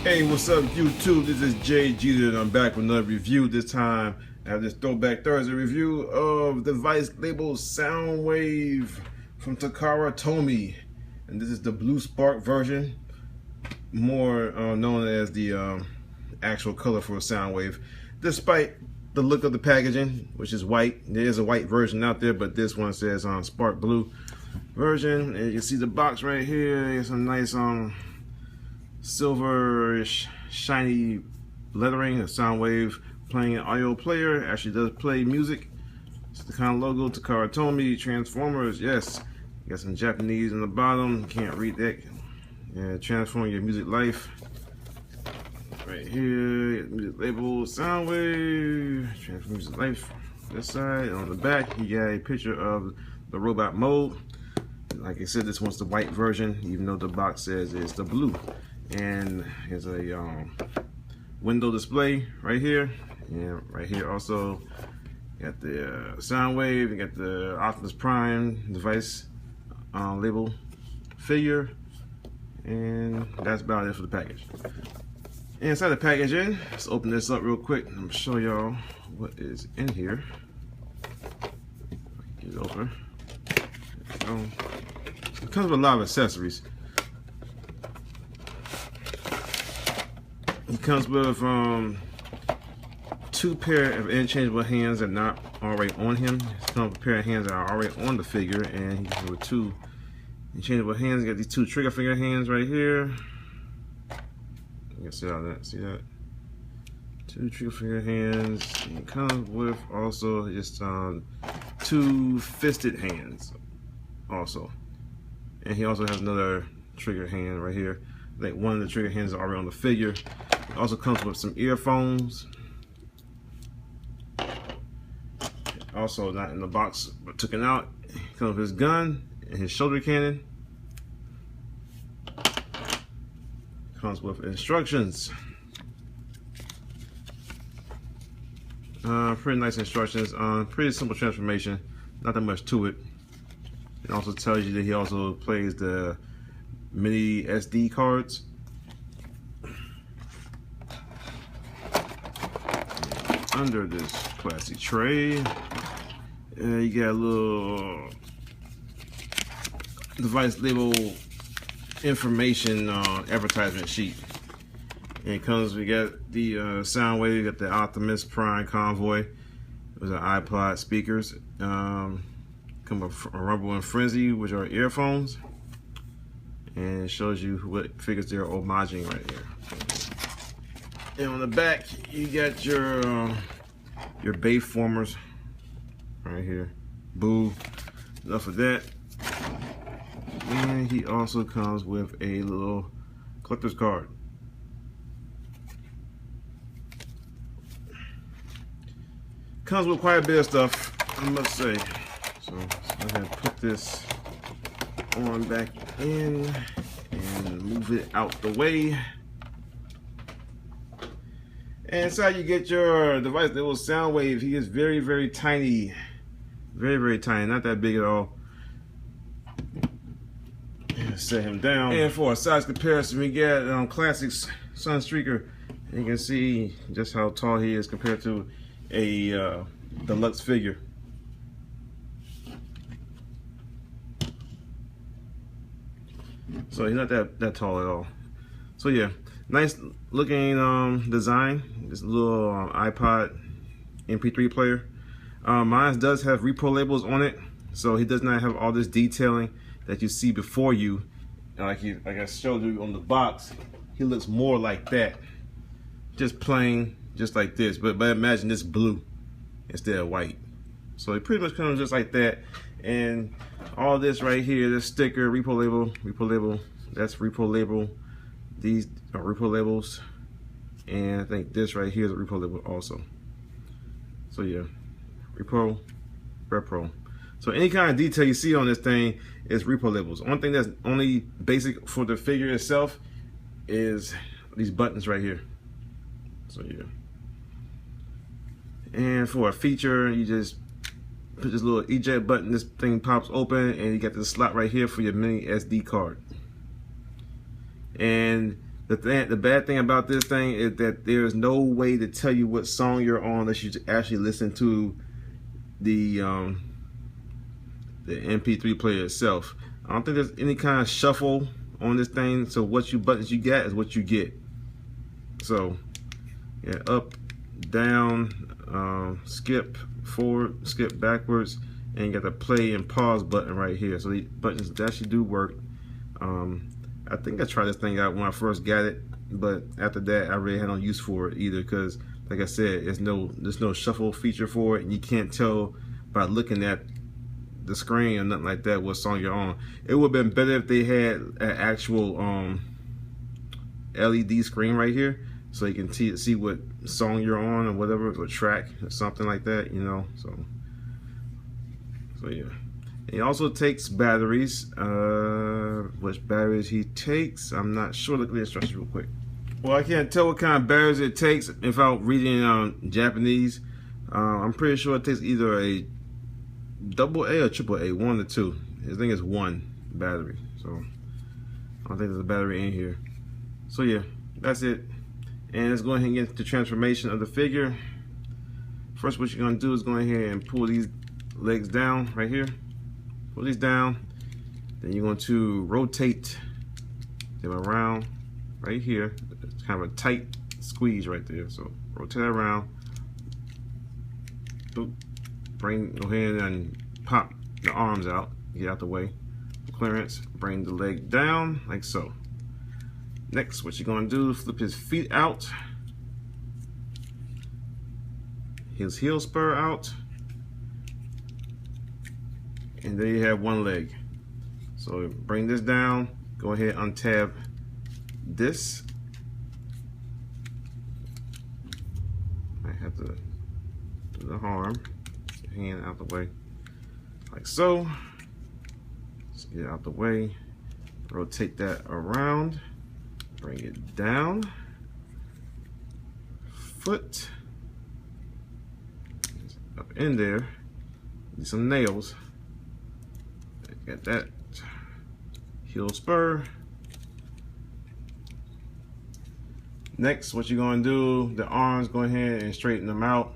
Hey, what's up YouTube? This is Jay Jeter and I'm back with another review. This time I have this Throwback Thursday review of the device labeled Soundwave from Takara Tomy. And this is the Blue Spark version, more known as the actual color for a Soundwave. Despite the look of the packaging, which is white, there is a white version out there, but this one says Spark Blue version. And you can see the box right here. It's some nice silverish shiny lettering. A Soundwave playing an audio player, actually does play music. It's the kind of logo. Takara Tomy, Transformers, yes. You got some Japanese in the bottom, can't read that. Yeah, transform your music life. Right here, music label Soundwave, transform music life. This side, on the back, you got a picture of the robot mode. Like I said, this one's the white version, even though the box says it's the blue. And here's a window display right here, and right here also you got the Soundwave. You got the Optimus Prime device label figure, and that's about it for the package. Inside the packaging, let's open this up real quick. I'm gonna show y'all what is in here. Get it open. There we go. It comes with a lot of accessories. It comes with two pair of interchangeable hands that are not already on him. It comes with a pair of hands that are already on the figure, and he comes with two interchangeable hands. You got these two trigger finger hands right here. You can see all that. See that? Two trigger finger hands. And it comes with also just two fisted hands, also. And he also has another trigger hand right here. I think one of the trigger hands are already on the figure. It also comes with some earphones. Also not in the box, but took it out. It comes with his gun and his shoulder cannon. Comes with instructions. Pretty nice instructions. Pretty simple transformation. Not that much to it. It also tells you that he also plays the mini SD cards. Under this plastic tray, you got a little device label information advertisement sheet. And it comes, we got the Soundwave, we got the Optimus Prime convoy. Those are iPod speakers. Come with a Rumble and Frenzy, which are earphones. And it shows you what figures they're homaging right here. And on the back, you got your Bayformers right here. Boo. Enough of that. And he also comes with a little collector's card. Comes with quite a bit of stuff, I must say. So I'm gonna put this on back in and move it out the way. And inside you get your device, the little Soundwave. He is very, very tiny. Very, very tiny, not that big at all. Set him down. And for a size comparison, we get Classics Sunstreaker. And you can see just how tall he is compared to a deluxe figure. So he's not that tall at all. So yeah, nice looking design. This little iPod MP3 player. Mine does have repro labels on it, so he does not have all this detailing that you see before you. Like I showed you on the box, he looks more like that. Just plain, just like this. But imagine this blue instead of white. So it pretty much comes just like that. And all this right here, this sticker, repro label, that's repro label. These are repro labels. And I think this right here is a repro label also. So yeah, repro. So any kind of detail you see on this thing is repro labels. One thing that's only basic for the figure itself is these buttons right here. So yeah. And for a feature, you just put this little eject button, this thing pops open, and you got this slot right here for your mini SD card. And The bad thing about this thing is that there's no way to tell you what song you're on unless you actually listen to the MP3 player itself. I don't think there's any kind of shuffle on this thing, so what buttons you get is what you get. So yeah, up, down, skip forward, skip backwards, and you got the play and pause button right here. So these buttons actually do work. I think I tried this thing out when I first got it, but after that I really had no use for it either, because like I said, there's no shuffle feature for it, and you can't tell by looking at the screen or nothing like that what song you're on. It would have been better if they had an actual LED screen right here, so you can see what song you're on or whatever, or track or something like that, you know. So yeah. He also takes batteries. Which batteries he takes, I'm not sure. Look at the instructions real quick. Well, I can't tell what kind of batteries it takes without reading Japanese. I'm pretty sure it takes either a AA or AAA, one or two. I think it's one battery. So I don't think there's a battery in here. So yeah, that's it. And let's go ahead and get the transformation of the figure. First, what you're gonna do is go ahead and pull these legs down right here. Pull these down. Then you're going to rotate them around right here. It's kind of a tight squeeze right there. So rotate around. Boop. Go ahead and pop the arms out. Get out the way. Clearance. Bring the leg down like so. Next, what you're going to do is flip his feet out. His heel spur out. And there you have one leg. So bring this down, go ahead and untab this. I have to do the arm, hand out the way, like so. Let's get out the way, rotate that around, bring it down, foot, up in there, need some nails. Got that. Heel spur. Next, what you're going to do, the arms, go ahead and straighten them out.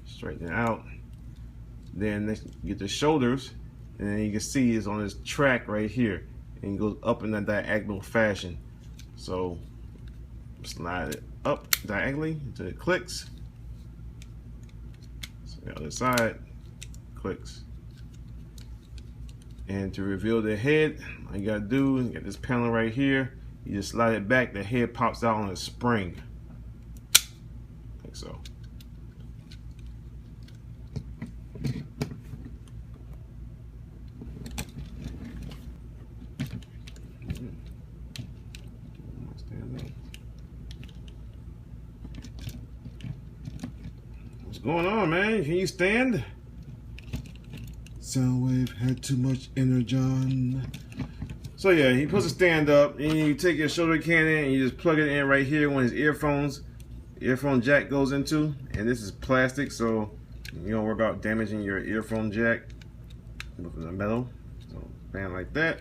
Straighten it out. Then next, get the shoulders, and then you can see it's on this track right here, and it goes up in a diagonal fashion. So slide it up diagonally until it clicks. So the other side clicks. And to reveal the head, all you gotta do is get this panel right here. You just slide it back, the head pops out on a spring. Like so. What's going on, man? Can you stand? Soundwave had too much energon. So yeah, he puts a stand up, and you take your shoulder cannon and you just plug it in right here when his earphone jack goes into. And this is plastic, so you don't worry about damaging your earphone jack with the metal. So band like that,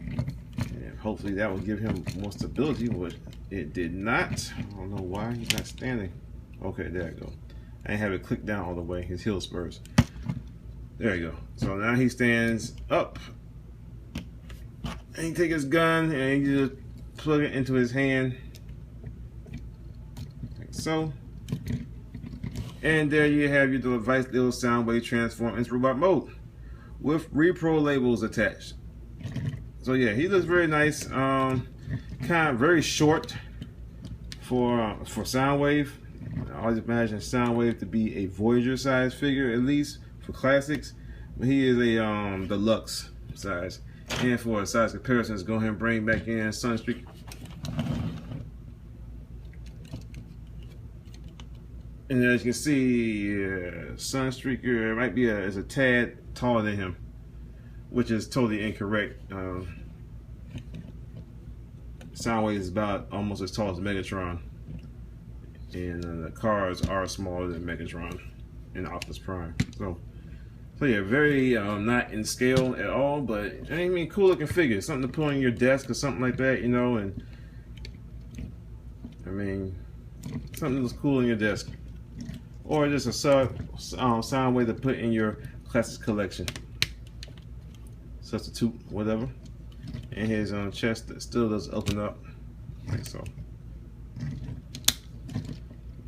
and hopefully that will give him more stability, but it did not. I don't know why he's not standing. Okay, there you go. I didn't have it click down all the way, his heel spurs. There you go. So now he stands up. And you take his gun and you just plug it into his hand. Like so. And there you have your device, little Soundwave transform into robot mode with repro labels attached. So yeah, he looks very nice. Kind of very short for Soundwave. I always imagine Soundwave to be a Voyager size figure, at least for classics, but he is a deluxe size. And for size comparisons, go ahead and bring back in Sunstreaker. And as you can see, Sunstreaker might be is a tad taller than him, which is totally incorrect. Soundwave is about almost as tall as Megatron, and the cars are smaller than Megatron in Optimus Prime. So So yeah, very not in scale at all, but I mean, cool looking figure, something to put on your desk or something like that, you know. And I mean, something that's cool on your desk, or just a Soundwave to put in your classics collection, substitute, whatever. And his chest still does open up, like so.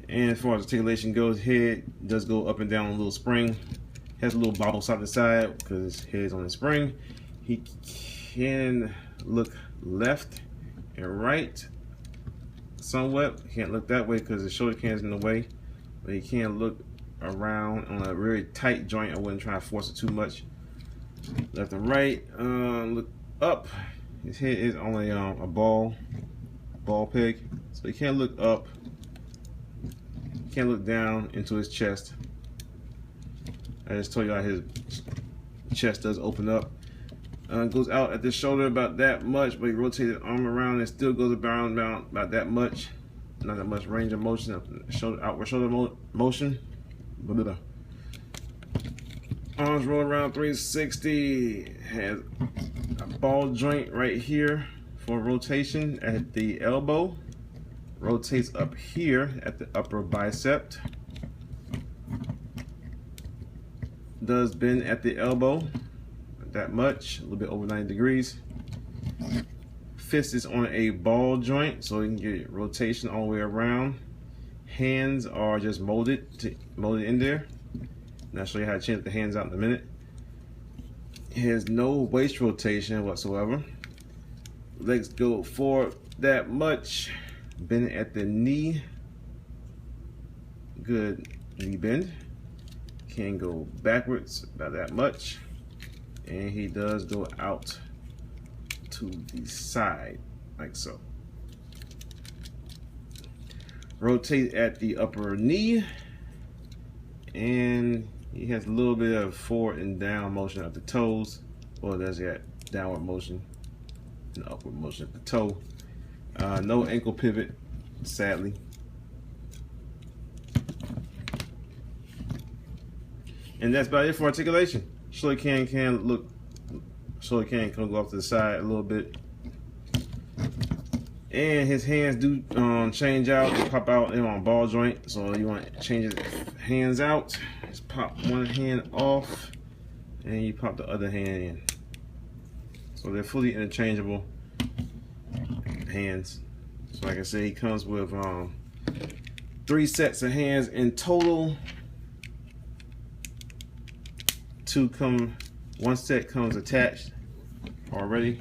And as far as articulation goes, head does go up and down on a little spring. Has a little bobble side to side because his head's on the spring. He can look left and right somewhat. He can't look that way because his shoulder can's in the way. But he can look around on a very tight joint. I wouldn't try to force it too much. Left and right. Look up. His head is only a ball peg, so he can't look up. He can't look down into his chest. I just told you how his chest does open up. Goes out at the shoulder about that much, but he rotated arm around and still goes around about that much. Not that much range of motion, outward shoulder motion. Arms roll around 360. Has a ball joint right here for rotation at the elbow. Rotates up here at the upper bicep. Does bend at the elbow, not that much, a little bit over 90 degrees. Fist is on a ball joint, so you can get rotation all the way around. Hands are just molded in there. And I'll show you how to change the hands out in a minute. It has no waist rotation whatsoever. Legs go forward that much. Bend at the knee. Good knee bend. Can go backwards about that much, and he does go out to the side like so. Rotate at the upper knee, and he has a little bit of forward and down motion at the toes. Well, there's that downward motion and upward motion at the toe. No ankle pivot, sadly. And that's about it for articulation. Shoulder can go off to the side a little bit. And his hands do change out, they pop out on ball joint. So you want to change his hands out. Just pop one hand off and you pop the other hand in. So they're fully interchangeable hands. So like I said, he comes with 3 sets of hands in total. One set comes attached already,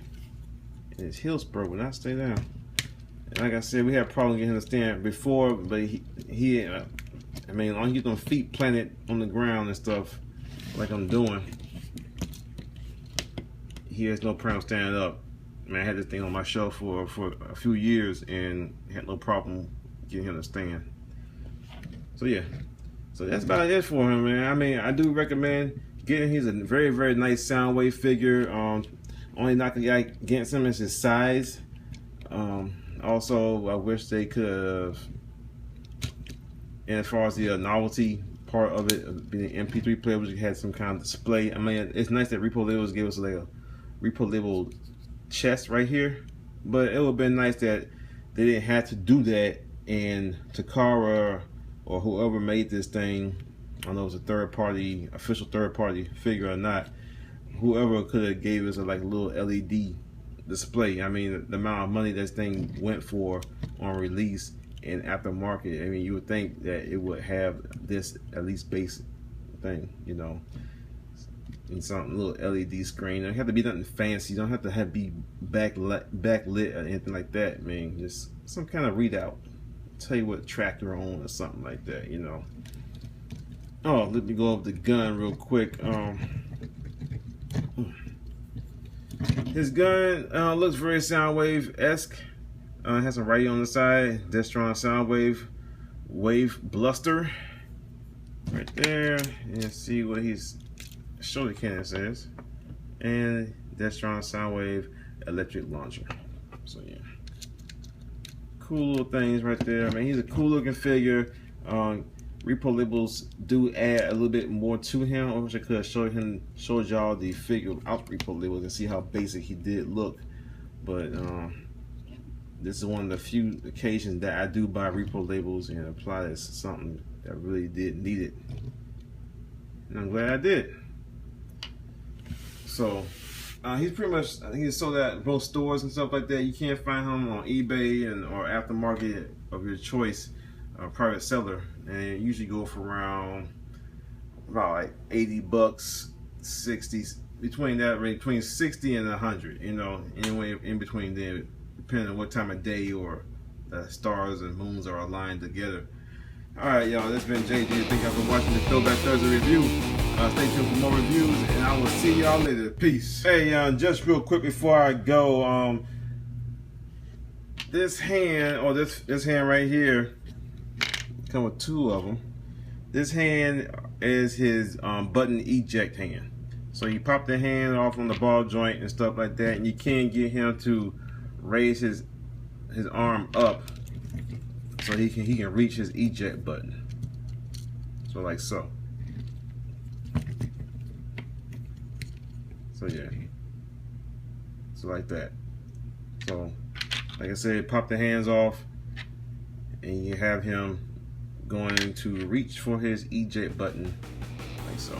and his heel spur will not stay down. And like I said, we had a problem getting him to stand before, but he I mean, on get them feet planted on the ground and stuff, like I'm doing, he has no problem standing up. Man, I had this thing on my shelf for a few years and had no problem getting him to stand. So yeah, so that's about it for him, man. I mean, I do recommend getting. He's a very, very nice Soundwave figure. Only knock against him is his size. Also, I wish they could have, and as far as the novelty part of it, being an MP3 player, which had some kind of display. I mean, it's nice that Repo Labels gave us like a Repo Label chest right here, but it would have been nice that they didn't have to do that, and Takara or whoever made this thing, I don't know if it's a official third party figure or not, whoever could have gave us a little LED display. I mean, the amount of money this thing went for on release and aftermarket, I mean, you would think that it would have this at least base thing, you know, and some little LED screen. It don't have to be nothing fancy. You don't have to be backlit or anything like that. I mean, just some kind of readout. Tell you what track you're on or something like that, you know. Oh, let me go over the gun real quick. His gun looks very Soundwave-esque. Has a radio on the side. Destron Soundwave Wave Bluster right there. And see what his shoulder cannon says. And Destron Soundwave Electric Launcher. So yeah, cool little things right there. I mean, he's a cool looking figure. repo labels do add a little bit more to him. I wish I could have showed y'all the figure without repo labels and see how basic he did look. But this is one of the few occasions that I do buy repo labels and apply this to something that really did need it. And I'm glad I did. So he's pretty much, I think he's sold at most stores and stuff like that. You can't find him on eBay or aftermarket of your choice, private seller. And it usually go for around about like 80 bucks, 60, between that range, between 60 and 100, you know, anyway in between there, depending on what time of day or the stars and moons are aligned together. Alright, y'all, this has been JJ. Thank y'all for watching the Throwback Thursday review. Stay tuned for more reviews, and I will see y'all later. Peace. Hey, just real quick before I go, this hand, or this hand right here, come with two of them. This hand is his button eject hand. So you pop the hand off on the ball joint and stuff like that, and you can get him to raise his arm up so he can reach his eject button. So like so. So yeah. So like that. So like I said, pop the hands off and you have him going to reach for his eject button like so.